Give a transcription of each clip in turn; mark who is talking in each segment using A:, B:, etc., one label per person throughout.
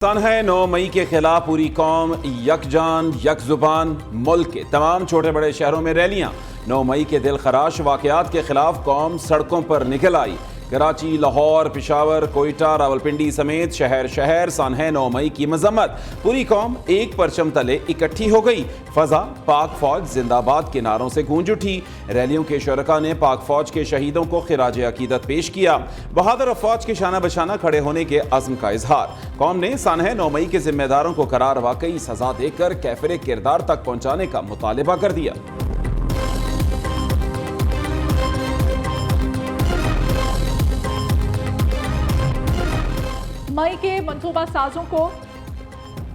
A: सन है 9 मई के खिलाफ पूरी कौम यकजान यकजुबान। मुल्क के तमाम छोटे बड़े शहरों में रैलियां। 9 मई के दिल खराश वाकयात के खिलाफ कौम सड़कों पर निकल आई। कराची, लाहौर, पेशावर, कोयटा, रावलपिंडी समेत शहर शहर सन है 9 मई की मजम्मत। पूरी कौम एक परचम तले इकट्ठी हो गई। फजा पाक फौज जिंदाबाद के नारों से गूंज उठी। रैलियों के शुरका ने पाक फौज के शहीदों को खिराज अकीदत पेश किया। बहादुर अफवाज के शाना बशाना खड़े होने के अज़्म का इजहार। कौम ने सन है 9 मई के जिम्मेदारों को करार वाकई सजा देकर कैफिर किरदार तक पहुंचाने का मुतालिबा कर दिया।
B: मई के मंसूबा साजों को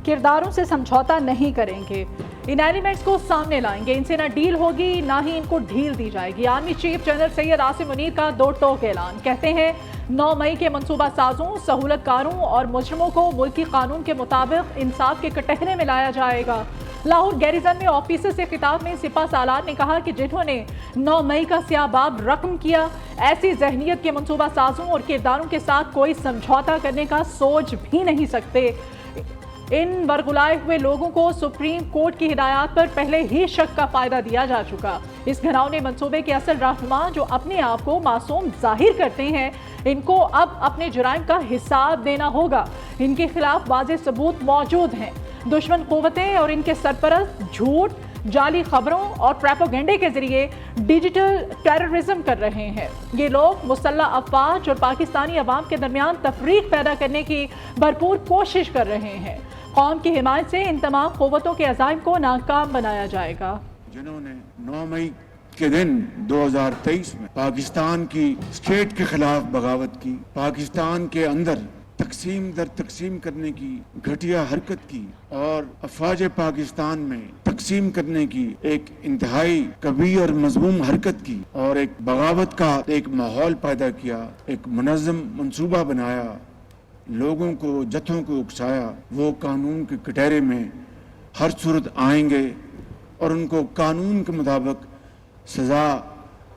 B: किरदारों से समझौता नहीं करेंगे। इन एलिमेंट्स को सामने लाएंगे। इनसे ना डील होगी ना ही इनको ढील दी जाएगी। Army chief general Syed Asim Munir का दो टोक ऐलान। कहते हैं 9 मई के मंसूबा साजों, सहूलतकारों और मुजरिमों को मुल्की कानून के मुताबिक इंसाफ के कटहरे में लाया जाएगा। लाहौर गैरिजन में ऑफिसर से खिताब में सिपा सालार ने कहा कि जिन्होंने 9 मई का स्याबाब रकम किया, ऐसी जहनीत के मंसूबा साजों और किरदारों के साथ कोई समझौता करने का सोच भी नहीं सकते। इन बरगुलाए हुए लोगों को सुप्रीम कोर्ट की हिदायत पर पहले ही शक का फायदा दिया जा चुका। इस घिनौने मंसूबे के असल रहनुमा जो अपने आप को मासूम जाहिर करते हैं, इनको अब अपने जुराइम का हिसाब देना होगा। इनके खिलाफ वाज़ेह सबूत मौजूद हैं। दुश्मन क़ुव्वतें और इनके सरपरस्त झूठ, जाली खबरों और प्रोपेगेंडे के जरिए डिजिटल टेररिज्म कर रहे हैं। ये लोग मुसल्लह अफवाज और पाकिस्तानी अवाम के दरमियान तफरीक पैदा करने की भरपूर कोशिश कर रहे हैं। कौम की हिमायत से इन तमाम क़ुव्वतों के अज़ाइम को नाकाम बनाया जाएगा।
C: जिन्होंने 9 मई के दिन 2023 में पाकिस्तान की स्टेट के खिलाफ बगावत की, पाकिस्तान के अंदर तकसीम दर तकसीम करने की घटिया हरकत की और अफवाज पाकिस्तान में तकसीम करने की एक इंतहाई कबीर और मजमूम हरकत की और एक बगावत का एक माहौल पैदा किया, एक मुनज़्ज़म मंसूबा बनाया, लोगों को जत्थों को उकसाया, वो कानून के कटहरे में हर सूरत आएंगे और उनको कानून के मुताबिक सज़ा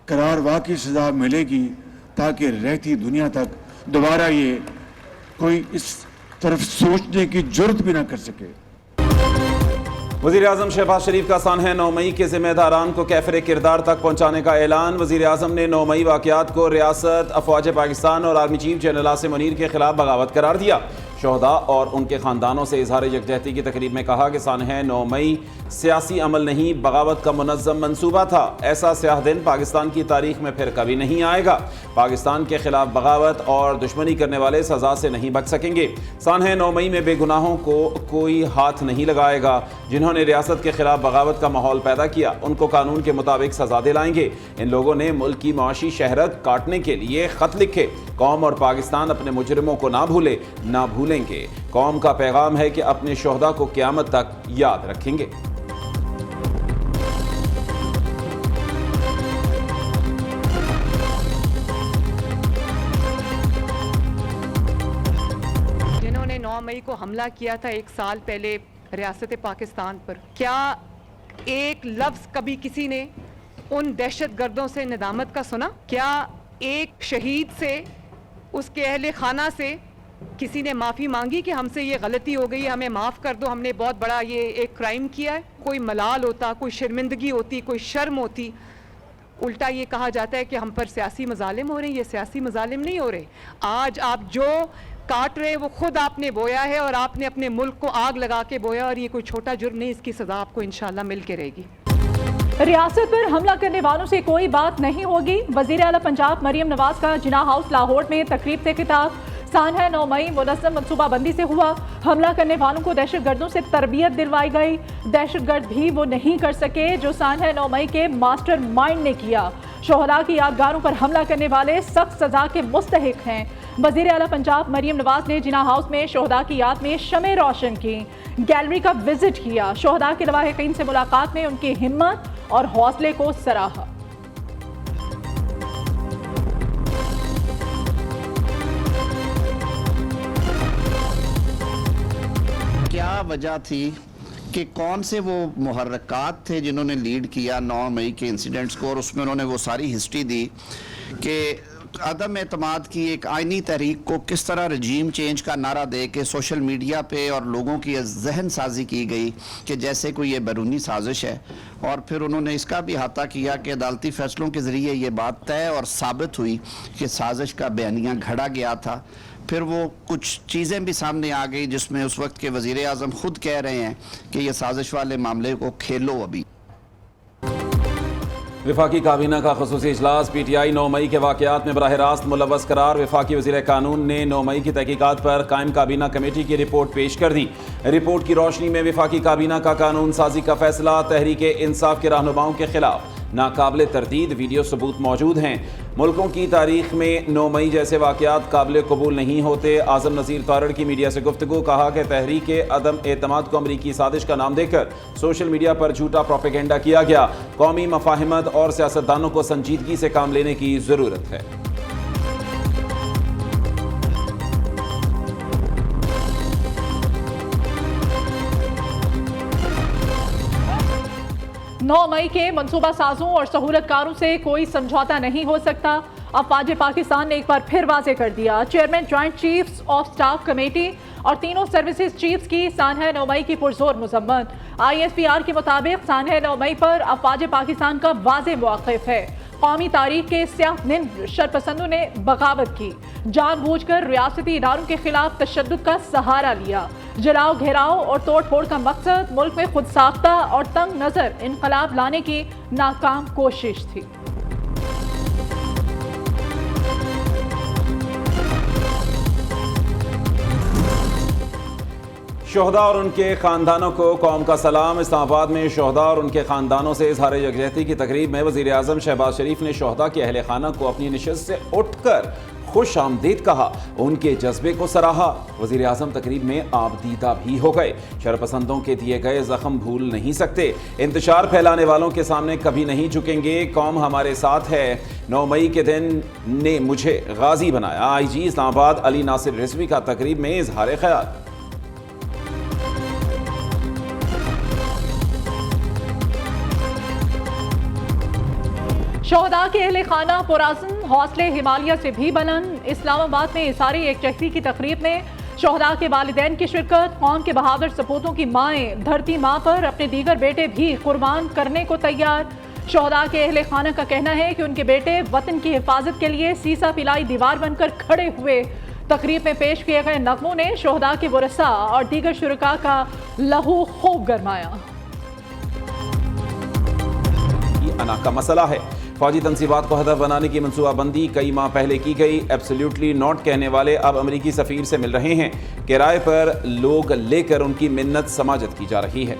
C: करार वाकई सज़ा मिलेगी ताकि रहती दुनिया तक दोबारा ये कोई इस तरफ सोचने की जरूरत भी ना कर सके।
A: वज़ीर आज़म शहबाज शरीफ का सन है 9 मई के जिम्मेदारान को कैफिर किरदार तक पहुंचाने का ऐलान। वज़ीर आज़म ने 9 मई वाक़यात को रियासत, अफवाज पाकिस्तान और army chief general Asim Munir के खिलाफ बगावत करार दिया। शोहदा और उनके ख़ानदानों से इजहार यकजहती की तकरीब में कहा कि सन है 9 मई सियासी अमल नहीं, बगावत का मुनज़्ज़म मंसूबा था। ऐसा स्याह दिन पाकिस्तान की तारीख में फिर कभी नहीं आएगा। पाकिस्तान के खिलाफ बगावत और दुश्मनी करने वाले सज़ा से नहीं बच सकेंगे। सन है 9 मई में बेगुनाहों को कोई हाथ नहीं लगाएगा। जिन्होंने रियासत के खिलाफ बगावत का माहौल पैदा किया, उनको कानून के मुताबिक सजा दिलाएंगे। इन लोगों ने मुल्क की मुआशी शहरत काटने के लिए खत लिखे। कौम और पाकिस्तान अपने मुजरिमों को ना भूले, ना भूलेंगे। कौम का पैगाम है कि अपने शोहदा को क़यामत तक याद रखेंगे।
D: जिन्होंने 9 मई को हमला किया था 1 साल पहले रियासत पाकिस्तान पर, क्या एक लफ्ज़ कभी किसी ने उन दहशतगर्दों से निदामत का सुना? क्या एक शहीद से, उसके अहले खाना से किसी ने माफ़ी मांगी कि हमसे ये गलती हो गई, हमें माफ़ कर दो, हमने बहुत बड़ा ये एक क्राइम किया है? कोई मलाल होता, कोई शर्मिंदगी होती, कोई शर्म होती। उल्टा ये कहा जाता है कि हम पर सियासी मजालिम हो रहे हैं। ये सियासी मजालिम नहीं हो रहे। आज आप जो काट रहे वो खुद आपने बोया है और आपने अपने मुल्क को आग लगा के बोया, और ये कोई छोटा जुर्म नहीं। इसकी सज़ा आपको इंशाल्लाह मिल के रहेगी।
B: रियासत पर हमला करने वालों से कोई बात नहीं होगी। वज़ीर आला पंजाब मरियम नवाज का जिना हाउस लाहौर में तकरीब से खिताब। सन है 9 मई मुनज़्ज़म मनसूबाबंदी से हुआ। हमला करने वालों को दहशतगर्दों से तरबियत दिलवाई गई। दहशतगर्द भी वो नहीं कर सके जो सन है 9 मई के मास्टर माइंड ने किया। शोहदा की यादगारों पर हमला करने वाले सख्त सजा के मुस्तहिक हैं। वज़ीर आला पंजाब मरियम नवाज ने जिना हाउस में शोहदा की याद में शमे रोशन की, गैलरी का विजिट किया। शोहदा के लवाहिकीन से मुलाकात में उनकी हिम्मत और हौसले को सराहा।
E: क्या वजह थी कि कौन से वो मुहर्रकात थे जिन्होंने लीड किया 9 मई के इंसिडेंट्स को, और उसमें उन्होंने वो सारी हिस्ट्री दी कि अदम एतमाद की एक आइनी तहरीक को किस तरह रजीम चेंज का नारा दे के सोशल मीडिया पे और लोगों की जहन साजी की गई कि जैसे कोई ये बैरूनी साजिश है, और फिर उन्होंने इसका भी अहाता किया कि अदालती फैसलों के ज़रिए ये बात तय और साबित हुई कि साजिश का बयानिया घड़ा गया था। फिर वो कुछ चीज़ें भी सामने आ गई जिसमें उस वक्त के वज़ीर आज़म खुद कह रहे हैं कि ये साजिश वाले मामले को खेलो अभी।
A: विफाकी काबीना का खसूसी इजलास, PTI 9 मई के वाक़यात में बराह रास्त मुलव्वस करार। विफाकी वज़ीर कानून ने 9 मई की तहकीकात पर कायम काबीना कमेटी की रिपोर्ट पेश कर दी। रिपोर्ट की रोशनी में विफाकी काबीना का कानून साजी का फैसला, तहरीक इंसाफ के रहनुमाओं के खिलाफ नाकाबिल तरदीद वीडियो सबूत मौजूद हैं। मुल्कों की तारीख में 9 मई जैसे वाक़यात काबिल कबूल नहीं होते। आज़म नज़ीर तारड़ की मीडिया से गुफ्तगू, कहा कि तहरीक अदम एतमाद को अमरीकी साजिश का नाम देकर सोशल मीडिया पर झूठा प्रोपेगेंडा किया गया। कौमी मफाहिमत और सियासतदानों को संजीदगी से काम लेने की ज़रूरत है।
B: 9 मई के मनसूबा साजों और सहूलतकारों से कोई समझौता नहीं हो सकता। अफवाज पाकिस्तान ने एक बार फिर वाजे कर दिया। Chairman joint chiefs of staff committee और तीनों सर्विसेज चीफ्स की सानह 9 मई की पुरजोर मजम्मत। ISPR के मुताबिक सानह 9 मई पर अफवाज पाकिस्तान का वाजे मौक़िफ़ है। कौमी तारीख के स्याह दिन शरपसंदों ने बगावत की, जानबूझकर रियासती इदारों के खिलाफ तशद्दुद का सहारा लिया। जलाओ, घेराव और तोड़ फोड़ का मकसद मुल्क में खुद साख्ता और तंग नजर इनकलाब लाने की नाकाम कोशिश थी।
A: शोहदा और उनके खानदानों को कौम का सलाम। इस्लामाबाद में शोहदा और उनके खानदानों से इजहार यकजहती की तकरीब में वज़ीर आज़म शहबाज शरीफ ने शोहदा के अहले खाना को अपनी नशिस्त से उठकर खुश आमदीद कहा, उनके जज्बे को सराहा। वज़ीर आज़म तकरीब में आबदीदा भी हो गए। शरपसंदों के दिए गए जख्म भूल नहीं सकते, इंतशार फैलाने वालों के सामने कभी नहीं झुकेंगे, कौम हमारे साथ है। 9 मई के दिन ने मुझे गाजी बनाया। IG इस्लामाबाद अली नासिर रिजवी का तकरीब में इजहार ख्याल।
B: शोहदा के अहले खाना पुराज़न, हौसले हिमालय से भी बुलंद। इस्लामाबाद में इसारे यकजहती की तकरीब में शोहदा के वालिदैन की शिरकत। कौम के बहादुर सपूतों की माएँ धरती माँ पर अपने दीगर बेटे भी कुर्बान करने को तैयार। शोहदा के अहले खाना का कहना है कि उनके बेटे वतन की हिफाजत के लिए सीसा पिलाई दीवार बनकर खड़े हुए। तकरीब में पेश किए गए नगमों ने शोहदा के वरसा और दीगर शुरका का लहू खूब गरमाया।
A: ये अना का मसला है। फौजी तनसीबात को हदफ बनाने की मनसूबाबंदी कई माह पहले की गई। एब्सोल्युटली नॉट कहने वाले अब अमरीकी सफीर से मिल रहे हैं। किराए पर लोग लेकर उनकी मिन्नत समाजत की जा रही है।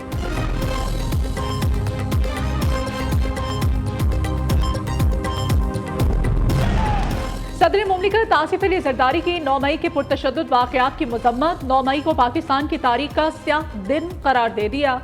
B: सदर मुमलिकत आसिफ अली जरदारी की 9 मई के पुरतशद्दुद वाक़यात की मजम्मत। 9 मई को पाकिस्तान की तारीख का स्याह दिन करार दे दिया।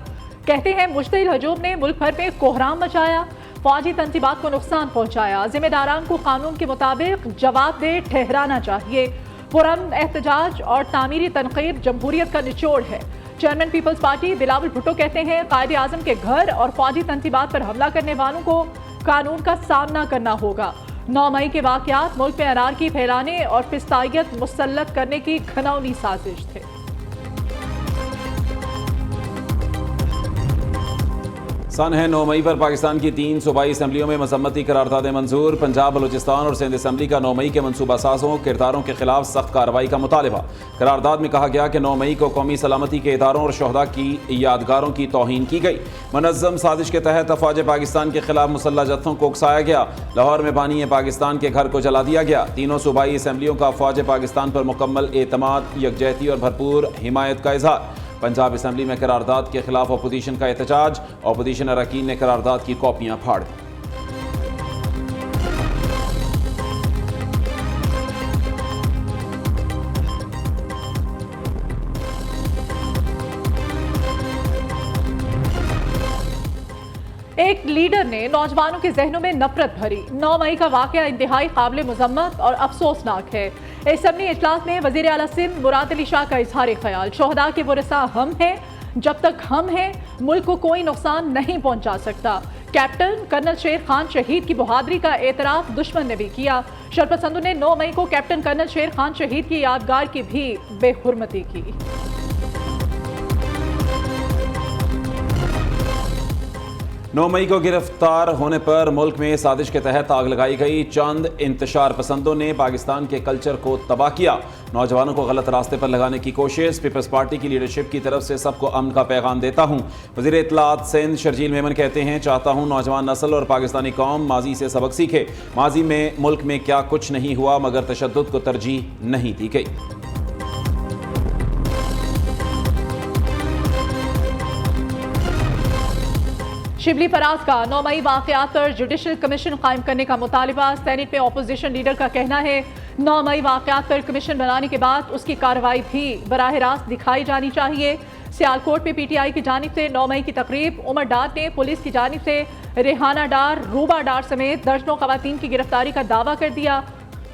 B: कहते हैं मुश्तिल हजूम ने मुल्क भर में कोहराम मचाया, फौजी तनसीबात को नुकसान पहुंचाया। जिम्मेदारान को कानून के मुताबिक जवाबदेह ठहराना चाहिए। पुरअमन एहतजाज और तामीरी तनकीद जमहूरियत का निचोड़ है। चेयरमैन पीपल्स पार्टी बिलावल भुट्टो कहते हैं कायदे आज़म के घर और फौजी तनसीबात पर हमला करने वालों को कानून का सामना करना होगा। 9 मई के वाक़यात मुल्क में अनारकी फैलाने और फिस्तायत मुसल्लत करने की घिनौनी साजिश थे।
A: सन है 9 मई पर पाकिस्तान की 3 सूबाई असम्बलियों में मजम्मती करारदादें मंजूर। पंजाब, बलूचिस्तान और सिंध असम्बली का 9 मई के मनसूबा साजों किरदारों के खिलाफ सख्त कार्रवाई का मुतालबा। करारदाद में कहा गया कि 9 मई को कौमी सलामती के इदारों और शोहदा की यादगारों की तौहीन की गई। मुनज़्ज़म साजिश के तहत अफवाज पाकिस्तान के खिलाफ मुसल्लह जत्थों को उकसाया गया। लाहौर में बानी पाकिस्तान के घर को जला दिया गया। तीनों सूबाई असम्बलियों का अफवाज पाकिस्तान पर मुकम्मल एतमाद, यकजहती और भरपूर हिमायत का इजहार। पंजाब असम्बली में करारदाद के खिलाफ अपोजिशन का एहतजाज। अपोजिशन अरकान ने करारदाद की कॉपियां फाड़ दी।
B: एक लीडर ने नौजवानों के जहनों में नफरत भरी। 9 मई का वाक़या इंतहाई काबिल मजम्मत और अफसोसनाक है। असम्बली इजलास में वज़ीर आला सिंध मुराद अली शाह का इजहार ख्याल। शोहदा के वरसा हम हैं, जब तक हम हैं मुल्क को कोई नुकसान नहीं पहुंचा सकता। कैप्टन कर्नल शेर खान शहीद की बहादुरी का एतराफ दुश्मन ने भी किया। शरपसंदों ने 9 मई को कैप्टन कर्नल शेर खान शहीद की यादगार की भी बेहुरमती की।
A: 9 मई को गिरफ्तार होने पर मुल्क में साजिश के तहत आग लगाई गई। चंद इंतशार पसंदों ने पाकिस्तान के कल्चर को तबाह किया। नौजवानों को गलत रास्ते पर लगाने की कोशिश। पीपल्स पार्टी की लीडरशिप की तरफ से सबको अमन का पैगाम देता हूँ। वज़ीर इत्तलात सिंध शर्जील मेमन कहते हैं, चाहता हूँ नौजवान नस्ल और पाकिस्तानी कौम माजी से सबक सीखे। माजी में मुल्क में क्या कुछ नहीं हुआ मगर तशद्दुद को तरजीह नहीं दी गई।
B: शिबली फराज का 9 मई वाकयात पर जुडिशल कमीशन कायम करने का मुतालिबा। सेनेट में अपोजिशन लीडर का कहना है 9 मई वाकयात पर कमीशन बनाने के बाद उसकी कार्रवाई भी बराह रास्त दिखाई जानी चाहिए। सियालकोट में पीटीआई की जानिब से 9 मई की तकरीब। उमर डार ने पुलिस की जानिब से रेहाना डार, रूबा डार समेत दर्जनों खवातीन की गिरफ्तारी का दावा कर दिया।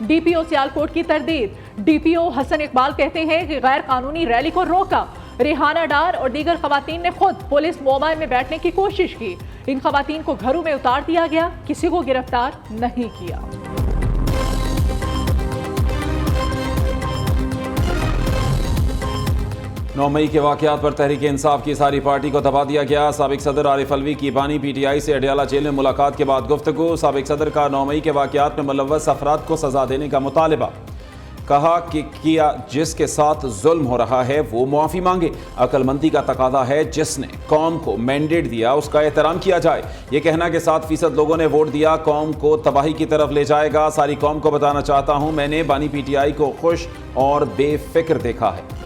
B: डीपीओ सियालकोट की तरदीद। डीपीओ हसन इकबाल कहते हैं कि गैर कानूनी रैली को रोका। रेहाना डार और दीगर खवातीन ने खुद पुलिस मोबाइल में बैठने की कोशिश की। इन खवातीन को घरों में उतार दिया गया, किसी को गिरफ्तार नहीं किया।
A: नौ मई के वाकयात पर तहरीक इंसाफ की सारी पार्टी को दबा दिया गया। साबिक सदर आरिफ अलवी की बानी पीटीआई से अडियाला जेल में मुलाकात के बाद गुफ्तगू। साबिक सदर का 9 मई के वाकयात में मुलव्वस अफराद को सजा देने का मुतालिबा। कहा कि किया जिसके साथ जुल्म हो रहा है वो मुआफ़ी मांगे। अक्लमंदी का तकादा है, जिसने कौम को मैंडेट दिया उसका एहतराम किया जाए। ये कहना कि 7% लोगों ने वोट दिया कौम को तबाही की तरफ ले जाएगा। सारी कौम को बताना चाहता हूँ मैंने बानी पीटीआई को खुश और बेफिक्र देखा है।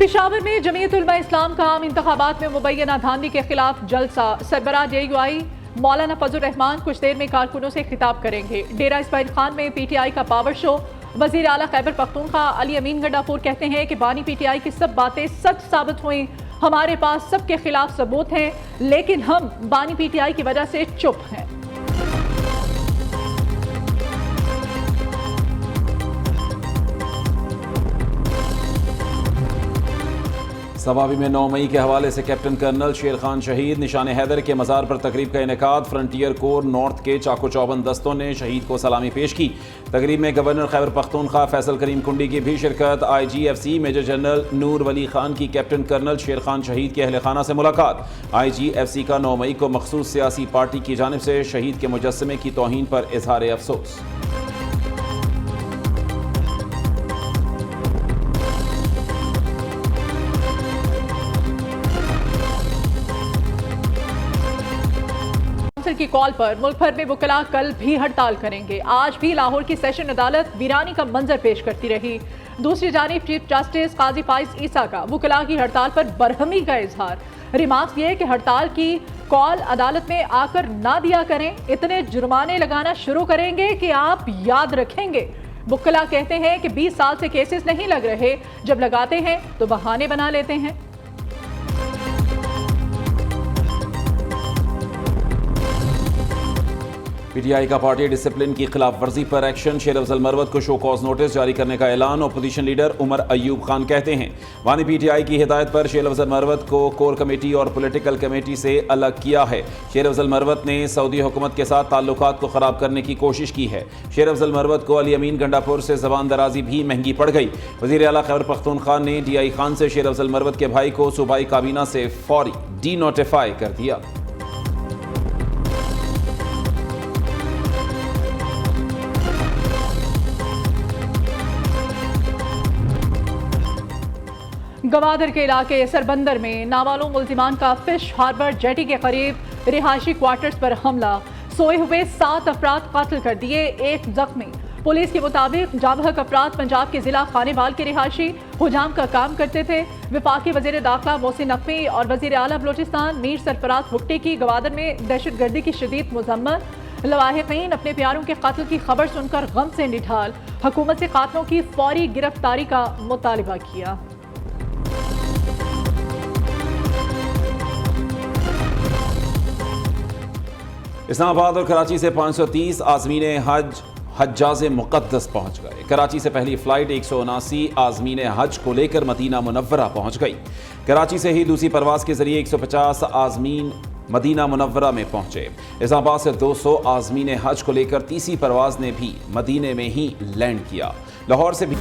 B: पेशावर में जमीयत उलमा इस्लाम का आम इंतखाबात में मुबैना धांधली के खिलाफ जलसा। सरबराह JUI मौलाना फजल रहमान कुछ देर में कारकुनों से खिताब करेंगे। डेरा इस्माइल खान में पीटीआई का पावर शो। वजीर आला खैबर पख्तूनख्वा अली अमीन गंडापुर कहते हैं कि बानी पीटीआई की सब बातें सच साबित हुई। हमारे पास सबके खिलाफ सबूत हैं, लेकिन हम बानी पीटीआई की वजह से चुप हैं।
A: सवाबी में 9 मई के हवाले से कैप्टन कर्नल शेर खान शहीद। निशान हैदर के मज़ार पर तकरीब का इनेकाद। फ्रंटियर कोर नॉर्थ के चाको चौबंद दस्तों ने शहीद को सलामी पेश की। तकरीब में गवर्नर खैबर पख्तूनख्वा फैसल करीम कुंडी की भी शिरकत। IGFC मेजर जनरल नूर वली खान की कैप्टन कर्नल शेर खान शहीद के अहल खाना से मुलाकात। IGFC का 9 मई को मखसूस सियासी पार्टी की जानिब से शहीद के मुजस्समे की तौहीन पर इजहार अफसोस।
B: की कॉल पर मुल्क भर में वकला कल भी हड़ताल करेंगे। आज भी लाहौर की सेशन अदालत वीरानी का मंजर पेश करती रही। दूसरी जानिब चीफ जस्टिस काजी फाइज ईसा का वकला की हड़ताल पर बरहमी का इजहार। रिमार्क्स ये कि हड़ताल की कॉल अदालत में आकर ना दिया करें, इतने जुर्माने लगाना शुरू करेंगे कि आप याद रखेंगे। वकला कहते हैं कि 20 साल से केसेस नहीं लग रहे, जब लगाते हैं तो बहाने बना लेते हैं।
A: पीटीआई का पार्टी डिसिप्लिन की खिलाफ वर्जी पर एक्शन। शेर अफजल मरवत को शो कॉज नोटिस जारी करने का ऐलान। अपोजिशन लीडर उमर अयूब खान कहते हैं बानी पीटीआई की हिदायत पर शेर अफजल मरवत को कोर कमेटी और पॉलिटिकल कमेटी से अलग किया है। शेर अफजल मरवत ने सऊदी हुकूमत के साथ ताल्लुकात को खराब करने की कोशिश की है। शेर अफजल मरवत को अली अमीन गंडापुर से जबान दराजी भी महंगी पड़ गई। वजीर आला खैबर पख्तूनख्वा ने DI खान से शेर अफजल मरवत के भाई को सूबाई काबीना से फौरी डी नोटिफाई कर दिया।
B: गवादर के इलाके सरबंदर में नामालूम मुल्जिमान का फिश हार्बर जेटी के करीब रिहायशी क्वार्टर्स पर हमला। सोए हुए 7 अफराद कत्ल कर दिए, 1 जख्मी। पुलिस के मुताबिक जाबहक अफराद पंजाब के जिला खानेवाल के रिहायशी हुजाम का काम करते थे। वफाकी वजीर दाखिला मोहसिन नकवी और वजीर आला बलोचिस्तान मीर सरफराज भुट्टी की गवादर में दहशतगर्दी की शदीद मजम्मत। लवाहिकीन अपने प्यारों के कत्ल की खबर सुनकर गम से निढाल हुकूमत से कातलों की फौरी गिरफ्तारी का मुतालिबा किया।
A: इस्लामाबाद और कराची से 530 आज़मीन हज हज्जाज मुक़द्दस पहुंच गए। कराची से पहली फ्लाइट 179 आज़मीन हज को लेकर मदीना मुनव्वरा पहुंच गई। कराची से ही दूसरी परवाज़ के जरिए 150 आज़मीन मदीना मुनव्वरा में पहुंचे। इस्लामाबाद से 200 आज़मीन हज को लेकर तीसरी परवाज़ ने भी मदीने में ही लैंड किया। लाहौर से भी